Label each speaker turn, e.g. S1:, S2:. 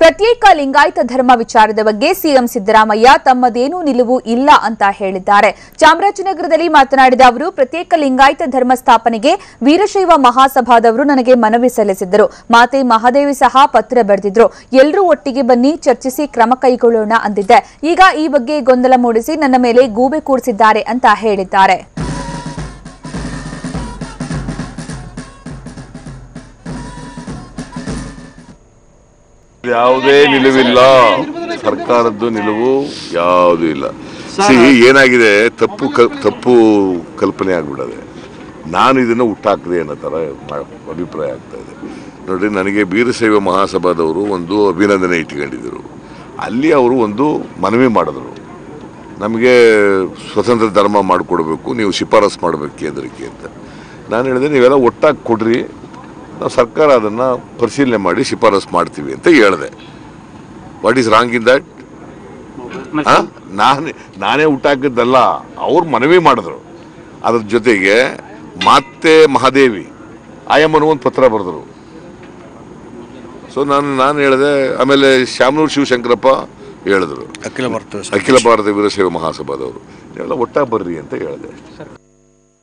S1: ಪ್ರತ್ಯೇಕ ಲಿಂಗಾಯತ ಧರ್ಮ ವಿಚಾರದ ಬಗ್ಗೆ ಸಿಎಂ ಸಿದ್ದರಾಮಯ್ಯ ತಮ್ಮದೇನೂ ನಿಲುವು ಇಲ್ಲ ಅಂತ ಹೇಳಿದ್ದಾರೆ. ಚಾಮರಾಜನಗರದಲ್ಲಿ ಮಾತನಾಡಿದ ಅವರು, ಪ್ರತ್ಯೇಕ ಲಿಂಗಾಯತ ಧರ್ಮ ಸ್ಥಾಪನೆಗೆ ವೀರಶೈವ ಮಹಾಸಭಾದವರು ನನಗೆ ಮನವಿ ಸಲ್ಲಿಸಿದ್ದರು. ಮಾತೆ ಮಹಾದೇವಿ ಸಹ ಪತ್ರ ಬರೆದಿದ್ರು. ಎಲ್ಲರೂ ಒಟ್ಟಿಗೆ ಬನ್ನಿ, ಚರ್ಚಿಸಿ ಕ್ರಮ ಕೈಗೊಳ್ಳೋಣ ಅಂದಿದ್ದೆ. ಈಗ ಈ ಬಗ್ಗೆ ಗೊಂದಲ ಮೂಡಿಸಿ ನನ್ನ ಮೇಲೆ ಗೂಬೆ ಕೂರಿಸಿದ್ದಾರೆ ಅಂತ ಹೇಳಿದ್ದಾರೆ.
S2: ಯಾವುದೇ ನಿಲುವಿಲ್ಲ, ಸರ್ಕಾರದ್ದು ನಿಲುವು ಯಾವುದೂ ಇಲ್ಲ. ಏನಾಗಿದೆ, ತಪ್ಪು ಕಲ್ಪನೆ ಆಗ್ಬಿಡದೆ. ನಾನು ಇದನ್ನು ಹುಟ್ಟಾಕದೆ ಅನ್ನೋ ಥರ ಅಭಿಪ್ರಾಯ ಆಗ್ತಾ ಇದೆ. ನೋಡಿ, ನನಗೆ ವೀರಶೈವ ಮಹಾಸಭಾದವರು ಒಂದು ಅಭಿನಂದನೆ ಇಟ್ಕೊಂಡಿದ್ದರು. ಅಲ್ಲಿ ಅವರು ಒಂದು ಮನವಿ ಮಾಡಿದ್ರು, ನಮಗೆ ಸ್ವತಂತ್ರ ಧರ್ಮ ಮಾಡಿಕೊಡ್ಬೇಕು, ನೀವು ಶಿಫಾರಸು ಮಾಡಬೇಕು ಕೇಂದ್ರಕ್ಕೆ ಅಂತ. ನಾನು ಹೇಳಿದೆ, ನೀವೆಲ್ಲ ಒಟ್ಟಾಗಿ ಕೊಡ್ರಿ, ನಾವು ಸರ್ಕಾರ ಅದನ್ನು ಪರಿಶೀಲನೆ ಮಾಡಿ ಶಿಫಾರಸು ಮಾಡ್ತೀವಿ ಅಂತ ಹೇಳಿದೆ. What is wrong in that? ನಾನೇ ಹುಟ್ಟಾಕಿದ್ದಲ್ಲ, ಅವ್ರು ಮನವಿ ಮಾಡಿದ್ರು. ಅದ್ರ ಜೊತೆಗೆ ಮಾತೆ ಮಹಾದೇವಿ ಆಯಮ್ಮನೂ ಒಂದು ಪತ್ರ ಬರೆದ್ರು. ಸೊ ನಾನು ಹೇಳಿದೆ. ಆಮೇಲೆ ಶಾಮನೂರು ಶಿವಶಂಕರಪ್ಪ ಹೇಳಿದ್ರು, ಅಖಿಲ ಭಾರತ ವೀರಶೈವ ಮಹಾಸಭಾದವರು, ನೀವೆಲ್ಲ ಒಟ್ಟಾಗಿ ಬರ್ರಿ ಅಂತ ಹೇಳಿದೆ ಅಷ್ಟೇ.